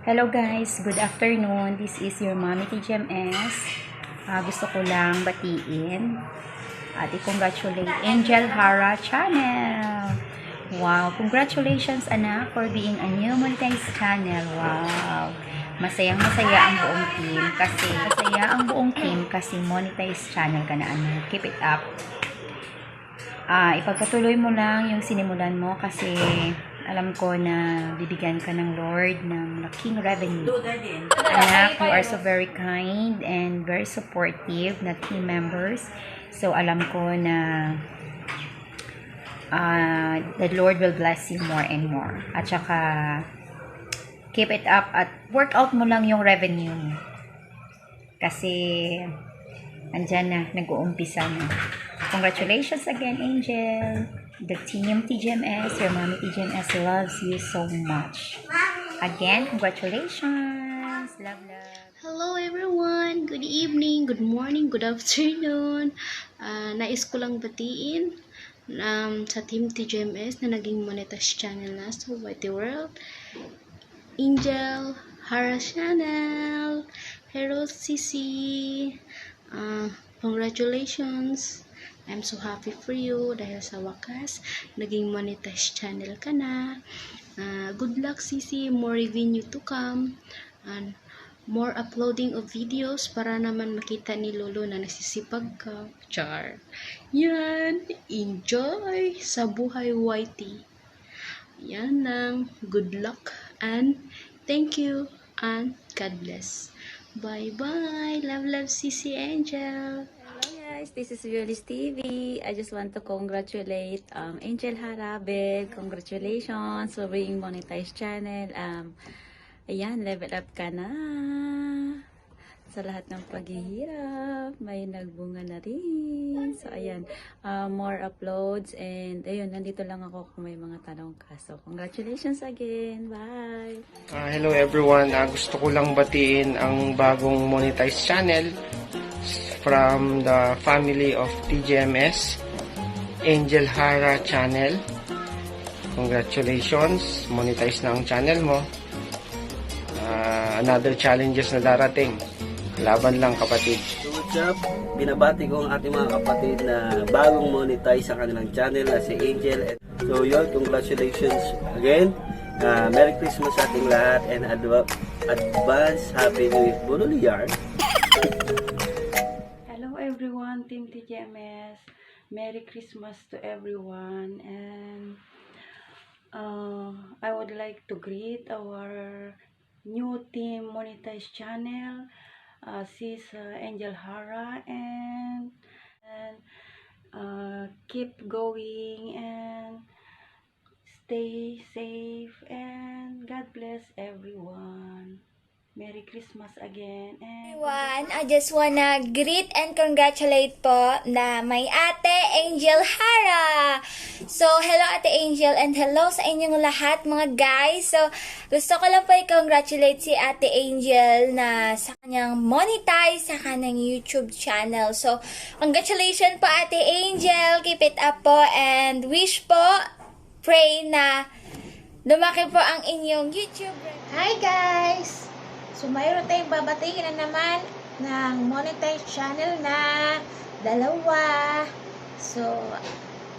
Hello guys, good afternoon. This is your Mommy TGMS. Gusto ko lang batiin at i-congratulate Angel Hara Channel. Wow, congratulations anak for being a new monetized channel. Wow. Masayang-masaya ang buong team kasi monetized channel ka na anak. Keep it up. Ipagpatuloy mo lang yung sinimulan mo kasi alam ko na bibigyan ka ng Lord ng laking revenue. Anak, you are so very kind and very supportive na team members. So, alam ko na the Lord will bless you more and more. At saka, keep it up at work out mo lang yung revenue mo. Kasi, andyan na, nag-uumpisa na. Congratulations again, Angel. The team TGMS, your Mommy TGMS loves you so much. Again, congratulations. Love, love. Hello everyone! Good evening, good morning, good afternoon. Nais ko lang batiin sa team TGMS na naging monetized channel na sa Whitey World. Angel Hara Channel. Hello Sisi. Congratulations. I'm so happy for you dahil sa wakas, naging monetized channel ka na. Good luck Sisi, more revenue to come. And more uploading of videos para naman makita ni Lolo na nasisipag ka. Char. Yan. Enjoy sa buhay YT. Yan lang. Good luck and thank you and God bless. Bye-bye. Love, love, Sisi Angel. Hello guys, this is Violis TV. I just want to congratulate Angel Harabel. Congratulations for being monetized channel. Ayan, level up ka na. Sa lahat ng paghihirap, may nagbunga na rin. So ayan, more uploads and ayun, nandito lang ako kung may mga tanong ka. So congratulations again. Bye! Hello everyone, gusto ko lang batiin ang bagong monetized channel from the family of TGMS, Angel Hara Channel. Congratulations, monetize na ang channel mo. Another challenges na darating. Laban lang kapatid. So what's up? Binabati ko ang ating mga kapatid na bagong monetize sa kanilang channel na si Angel. So yun, congratulations again. Merry Christmas sa ating lahat and advance Happy New Year. Bululiyar. Hello everyone, Team TGMS. Merry Christmas to everyone. And I would like to greet our new team monetized channel. Sis Angel Hara and keep going and stay safe and God bless everyone. Merry Christmas again. And Everyone, I just wanna greet and congratulate po na may ate Angel Hara. So, hello ate Angel and hello sa inyong lahat mga guys. So, gusto ko lang po i-congratulate si ate Angel na sa kanyang monetize sa kanyang YouTube channel. So, congratulations po ate Angel. Keep it up po and wish po, pray na lumaki po ang inyong YouTube. Hi guys! So mayroon tayong babatingin na naman ng monetized channel na dalawa. So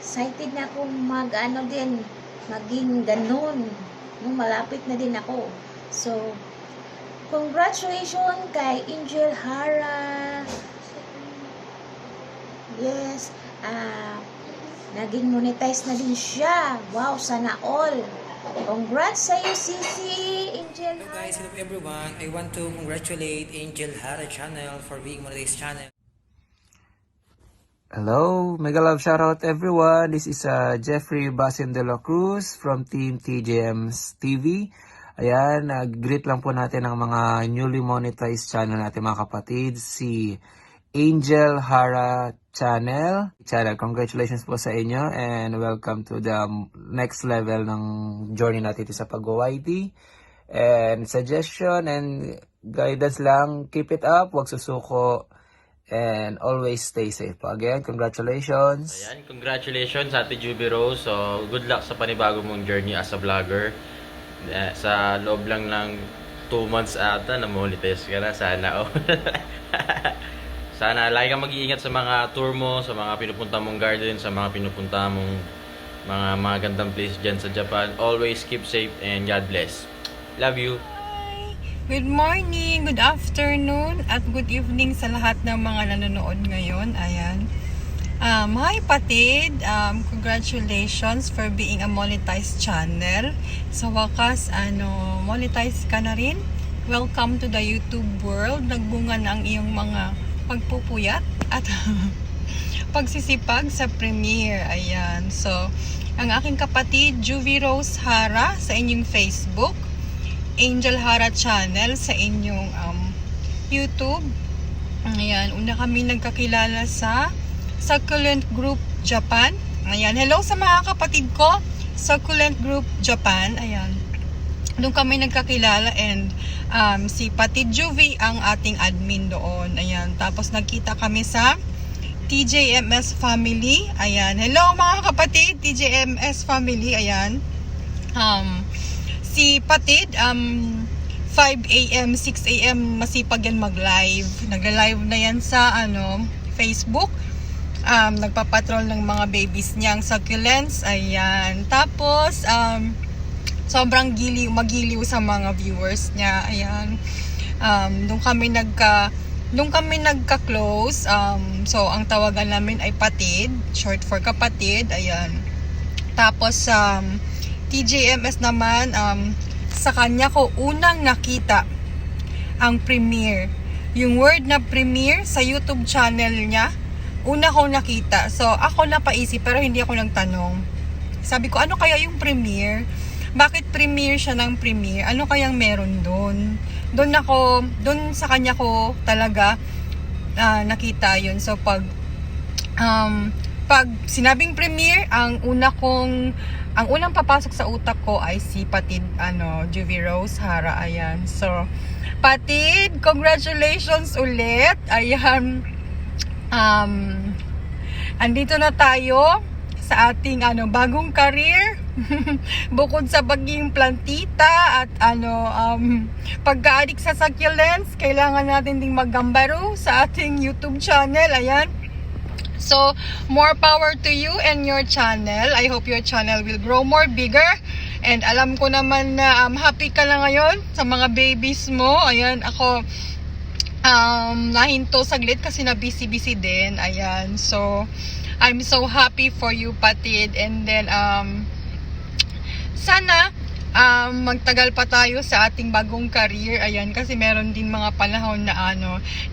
excited na akong maging ganun. Malapit na din ako. So congratulations kay Angel Hara. Yes, naging monetize na din siya. Wow, sana all. Congrats sa iyo, Sisi Angel. Hello guys, hello everyone. I want to congratulate Angel Hara Channel for being monetized channel. Hello, mega love shoutout everyone. This is Jeffrey Basin de la Cruz from Team TGM's TV. Ayan, greet lang po natin ang mga newly monetized channel natin mga kapatid. Si Angel Hara Channel. Congratulations po sa inyo and welcome to the next level ng journey natin sa pag-YT. And suggestion and guidance lang, keep it up, huwag susuko, and always stay safe. Again, congratulations. Ayan, congratulations Ate Juby Rose. So, good luck sa panibago mong journey as a vlogger. Sa loob lang ng 2 months ata na monetize ka na. Sana oh. Sana lagi kang mag-iingat sa mga tour mo, sa mga pinupunta mong garden, sa mga pinupunta mong mga magandang place dyan sa Japan. Always keep safe and God bless. Love you. Good morning, good afternoon, at good evening sa lahat ng mga nanonood ngayon. Ayan. Hi Patid, congratulations for being a monetized channel. Sa wakas, monetize ka na rin. Welcome to the YouTube world. Nagbunga na ang iyong mga pagpupuyat at pagsisipag sa premiere. Ayan. So, ang aking kapatid, Juvie Rose Hara sa inyong Facebook, Angel Hara Channel sa inyong YouTube. Ayan. Una kami nagkakilala sa Succulent Group Japan. Ayan. Hello sa mga kapatid ko, Succulent Group Japan. Ayan. Doon kami nagkakilala and si Patid Juvie ang ating admin doon. Ayan. Tapos nagkita kami sa TJMS Family. Ayan. Hello mga kapatid, TJMS Family. Ayan. Si Patid, 5 AM, 6 AM, masipag yan mag-live. Nagla-live na yan sa Facebook. Nagpapatrol ng mga babies niyang succulents. Ayan. Tapos, sobrang magiliw sa mga viewers niya. Ayan. Doon kami nagka-close. So, ang tawagan namin ay Patid. Short for kapatid. Ayan. Tapos, TJMS naman, sa kanya ko unang nakita ang premiere. Yung word na premiere sa YouTube channel niya, una ko nakita. So, ako napaisip pero hindi ako nagtanong. Sabi ko, ano kaya yung premiere? Bakit premiere siya ng premiere? Ano kayang meron doon? Doon sa kanya ko talaga nakita yun. So, pag sinabing premiere, ang unang papasok sa utak ko ay si Patid, Juvie Rose Hara. Ayan. So, Patid, congratulations ulit. Ayan. Andito na tayo sa ating bagong career. Bukod sa pagiging plantita at pagka-addict sa succulents, kailangan natin ding maggambaro sa ating YouTube channel. Ayan. So, more power to you and your channel. I hope your channel will grow more bigger. And alam ko naman na happy ka na ngayon sa mga babies mo. Ayan, ako nahinto saglit kasi na busy din. Ayan, so I'm so happy for you, Patid. And then, sana magtagal pa tayo sa ating bagong career. Ayan, kasi meron din mga panahon na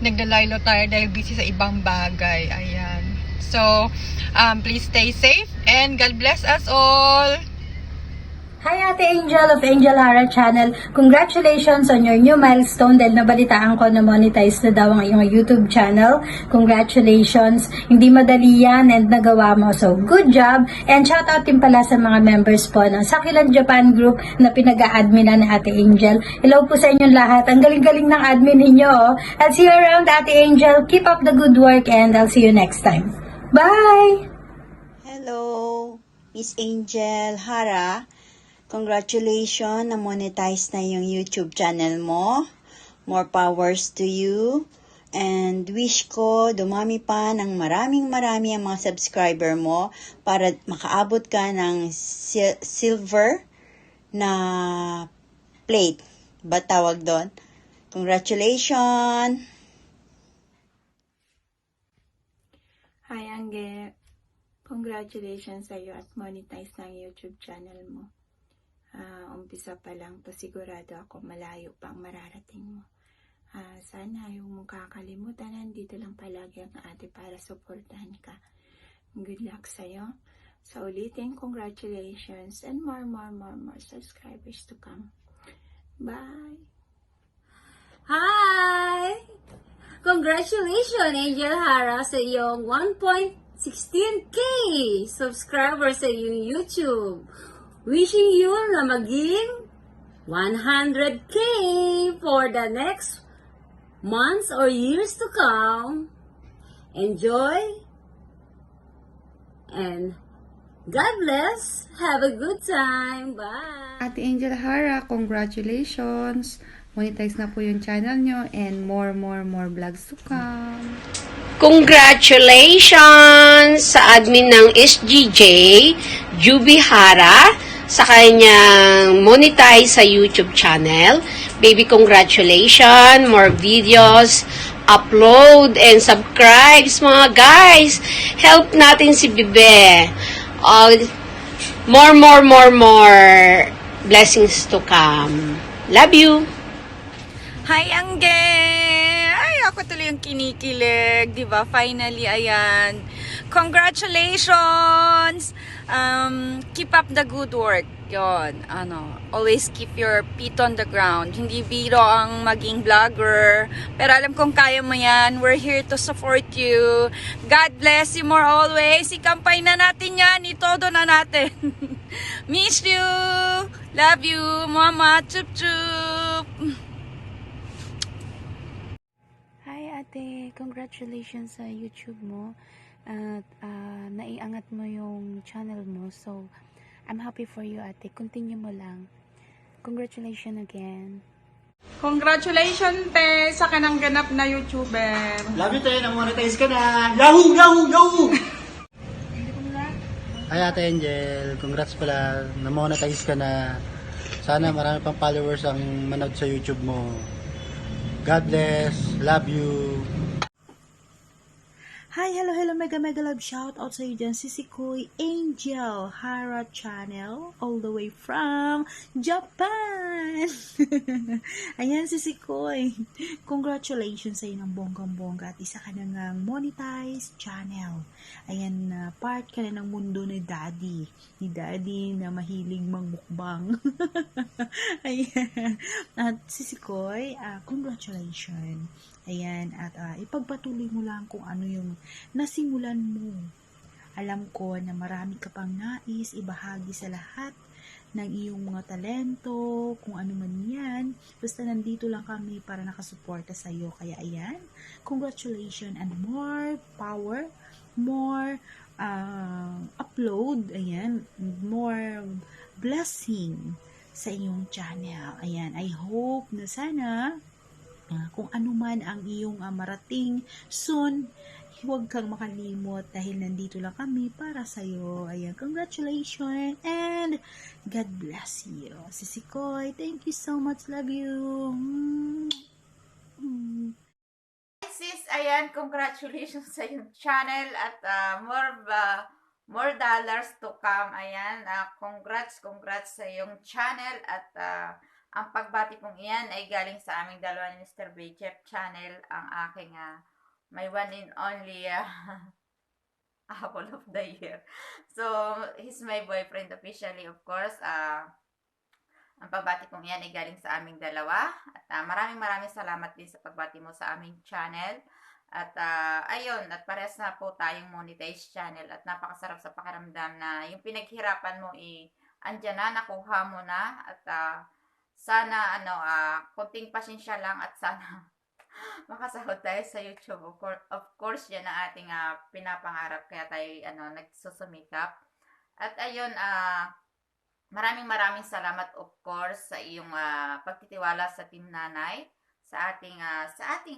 naglalaylo tayo dahil busy sa ibang bagay. Ayan. So, please stay safe and God bless us all. Hi Ate Angel of Angel Hara Channel. Congratulations on your new milestone dahil nabalitaan ko na monetize na daw ang iyong YouTube channel. Congratulations. Hindi madali yan and nagawa mo. So, good job. And shout out din pala sa mga members po ng Succulent Japan Group na pinag-a-adminan ni Ate Angel. Hello po sa inyong lahat. Ang galing-galing ng admin ninyo. I'll see you around, Ate Angel. Keep up the good work and I'll see you next time. Bye! Hello, Miss Angel Hara. Congratulations, na-monetize na yung YouTube channel mo. More powers to you. And wish ko dumami pa ng maraming ang mga subscriber mo para makaabot ka ng silver na plate. Ba tawag doon? Congratulations! Hi, Angge. Congratulations sa iyo at monetize na YouTube channel mo. Umpisa pa lang to, sigurado ako malayo pang mararating mo. Sana yung mong kakalimutan, nandito lang palagi ang ate para supportahan ka. Good luck sa'yo. Sa ulitin, congratulations and more subscribers to come. Bye! Hi! Congratulations, Angel Hara, sa iyong 1.16k subscribers sa iyong YouTube. Wishing you na maging 100k for the next months or years to come. Enjoy and God bless. Have a good time. Bye. Ate Angel Hara, congratulations. monetize na po yung channel nyo and more vlogs to come. Congratulations sa admin ng SGJ, Juby Hara, sa kanyang monetize sa YouTube channel. Baby, congratulations! More videos, upload, and subscribes, mga guys. Help natin si Bebe. More blessings to come. Love you! Hi, Angge! Ay, ako tuloy yung kinikilig, di ba? Finally, ayan. Congratulations! Keep up the good work. Yon, always keep your feet on the ground. Hindi biro ang maging vlogger. Pero alam kong kaya mo yan. We're here to support you. God bless you more always. Ikampay na natin yan. Itodo na natin. Miss you. Love you, Mama. Chup chup. Hi ate, congratulations sa YouTube mo at naiangat mo yung channel mo. So, I'm happy for you ate. Continue mo lang. Congratulations again. Congratulations, te, sa kanang ganap na YouTuber. Love you, te. Na-monetize ka na. Yahoo! Yahoo! Yahoo! Hi, Ate Angel. Congrats pala. Na-monetize ka na. Sana marami pang followers ang manood sa YouTube mo. God bless. Love you. Hi, hello, mega love shout out sa iyo dyan, Sisi Koy Angel Hara Channel, all the way from Japan. Ayan, Sisi Koy, congratulations sa iyo ng bonggang-bongga at isa ka na ngang monetized channel. Ayan, part ka na ng mundo ni Daddy na mahilig mangmukbang. Ayan, at Sisi Koy, congratulations. Ayan, at ipagpatuloy mo lang kung ano yung nasimulan mo. Alam ko na marami ka pang nais ibahagi sa lahat ng iyong mga talento, kung ano man yan. Basta nandito lang kami para nakasuporta sa iyo. Kaya ayan, congratulations and more power, more upload, ayan, more blessing sa iyong channel. Ayan, I hope na sana kung ano man ang iyong marating soon, huwag kang makalimot dahil nandito lang kami para sa'yo. Ayan, congratulations and God bless you. Sisi Koy, thank you so much. Love you. Sis, ayan, congratulations sa iyong channel at more dollars to come. Ayan, congrats sa iyong channel at ang pagbati kong iyan ay galing sa aming dalawa ni Mr. Bechef channel, ang aking my one and only apple of the year. So, he's my boyfriend officially, of course. Ang pagbati kong iyan ay galing sa aming dalawa. At maraming salamat din sa pagbati mo sa aming channel. At ayun, at parehas na po tayong monetized channel at napakasarap sa pakiramdam na yung pinaghirapan mo andyan na, nakuha mo na at sana konting pasensya lang at sana makasahod tayo sa YouTube. Of course, yan ang ating pinapangarap kaya tayo nagsusumikap. At ayun, maraming salamat of course sa iyong pagtitiwala sa Team Nanay, sa ating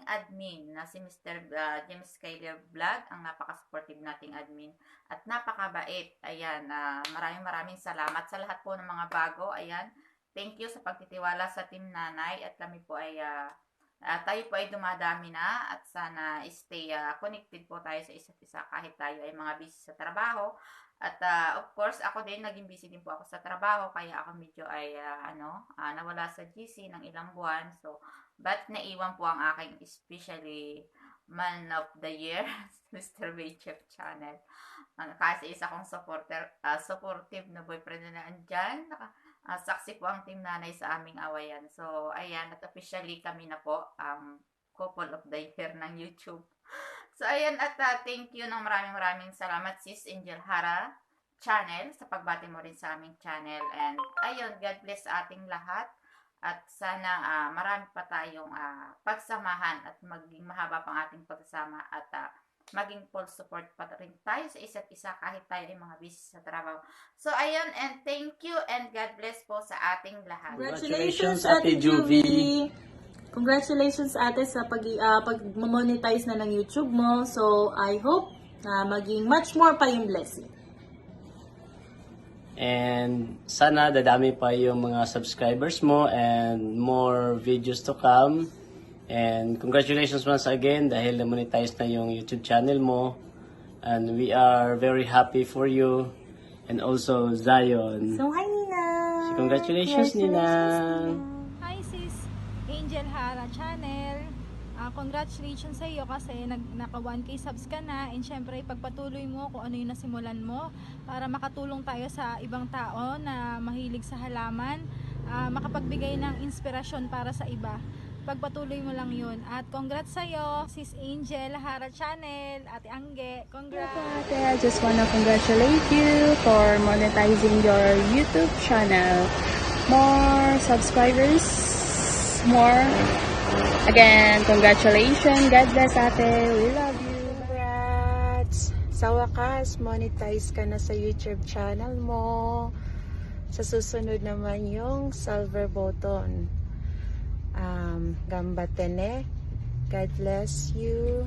admin na si Mr. James Skyler Vlog, ang napaka-supportive nating admin at napakabait. Ayan, maraming salamat sa lahat po ng mga bago. Ayan, thank you sa pagtitiwala sa Team Nanay at kami po ay tayo po ay dumadami na at sana stay connected po tayo sa isa't isa kahit tayo ay mga busy sa trabaho. At of course, ako din naging busy din po ako sa trabaho kaya ako medyo ay nawala sa GC ng ilang buwan. So, but naiwan po ang aking especially man of the year, Mr. Bechef channel. Kasi isa kong supportive na boyfriend na andyan. Saksi po ang Team Nanay sa aming awayan. So, ayan, at officially kami na po ang couple of the year ng YouTube. So, ayan, at thank you ng maraming salamat, Sis Angel Hara channel, sa pagbati mo rin sa aming channel. And, ayun, God bless sa ating lahat. At sana marami pa tayong pagsamahan at maging mahaba pang ating pagsasama at maging full support pa rin tayo sa isa't isa kahit tayo ay mga busy sa trabaho. So, ayun, and thank you and God bless po sa ating lahat. Congratulations, Ate Juvie! congratulations ate sa pag-monetize na ng YouTube mo. So, I hope na maging much more pa yung blessing. And sana dadami pa yung mga subscribers mo and more videos to come. And congratulations once again dahil na-monetize na yung YouTube channel mo. And we are very happy for you. And also Zion. So, hi Nina! Congratulations Nina! Hi sis, Angel Hara Channel. Congratulations sa iyo kasi naka 1K subs ka na, and syempre pagpatuloy mo kung ano yung nasimulan mo para makatulong tayo sa ibang tao na mahilig sa halaman, makapagbigay ng inspirasyon para sa iba. Pagpatuloy mo lang yun. At congrats sa iyo, sis Angel Hara Channel, Ate Angge. Congrats! Ate, I just wanna congratulate you for monetizing your YouTube channel. More subscribers, more. Again, congratulations. God bless, ate. We love you. Congrats! Sa wakas, monetize ka na sa YouTube channel mo. Sa susunod naman yung silver button. Gambatene. God bless you.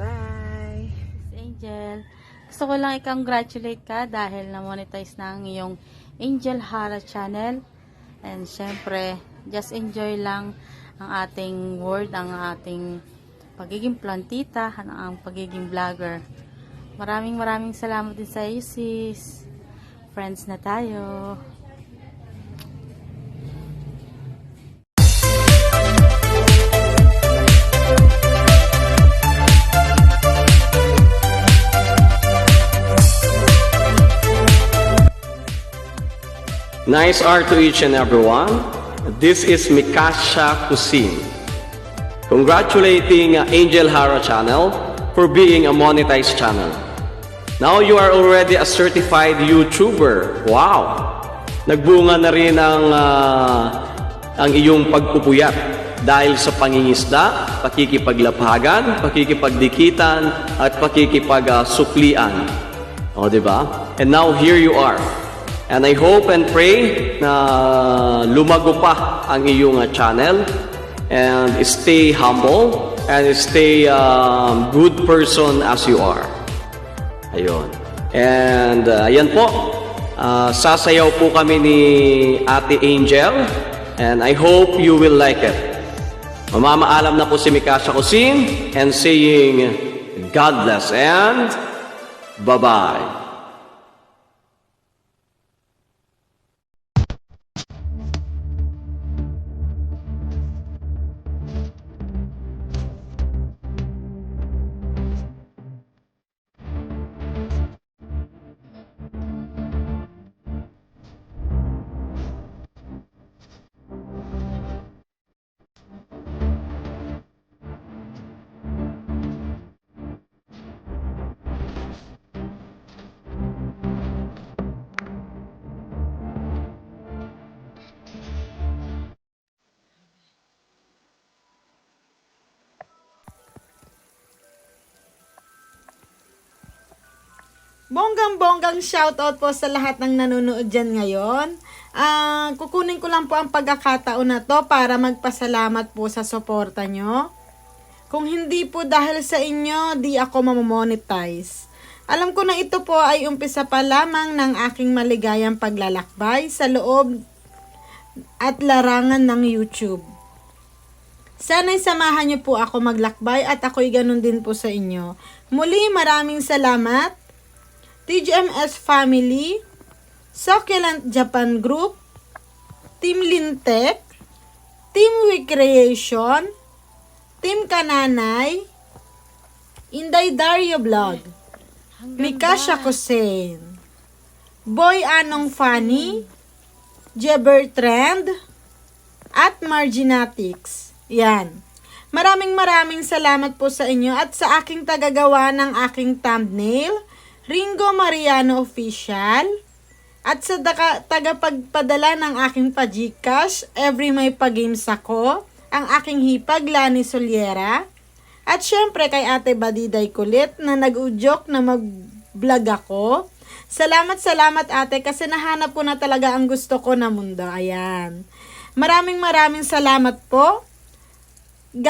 Bye! Angel, gusto ko lang i-congratulate ka dahil na-monetize na ang iyong Angel Hara channel. And syempre, just enjoy lang ang ating word, ang ating pagiging plantita, ang pagiging vlogger. Maraming salamat din sa iyo, sis. Friends na tayo. Nice art to each and everyone. This is Mikasha Kusin. Congratulating Angel Hara channel for being a monetized channel. Now you are already a certified YouTuber. Wow! Nagbunga na rin ang iyong pagpupuyat dahil sa pangingisda, pakikipaglapagan, pakikipagdikitan, at pakikipagsuklian. O, diba? And now here you are. And I hope and pray na lumago pa ang iyong channel and stay humble and stay good person as you are. Ayun. And ayan po, sasayaw po kami ni Ate Angel and I hope you will like it. Mamamaalam na po si Mikasha Kusin and saying God bless and bye-bye. Bonggang-bonggang shoutout po sa lahat ng nanonood dyan ngayon. Kukunin ko lang po ang pagkakataon na to para magpasalamat po sa suporta nyo. Kung hindi po dahil sa inyo, di ako mamomonetize. Alam ko na ito po ay umpisa pa lamang ng aking maligayang paglalakbay sa loob at larangan ng YouTube. Sana'y samahan nyo po ako maglakbay at ako'y ganun din po sa inyo. Muli, maraming salamat. TGMS Family, Succulent Japan Group, Team Lintek, Team Recreation, Team Kananay, Inday Dario Vlog, Mikasha Kusin, Boy Anong Funny, Jeber Trend, at Marginatics. Yan. Maraming salamat po sa inyo at sa aking tagagawa ng aking thumbnail, Ringo Mariano Official, at sa tagapagpadala ng aking pa-Gcash, every may pa-games ako, ang aking hipag Lani Soliera, at syempre kay Ate Badiday Kulit na nag-udyok na mag-vlog ako. Salamat ate kasi nahanap ko na talaga ang gusto ko na mundo. Ayan. Maraming salamat po.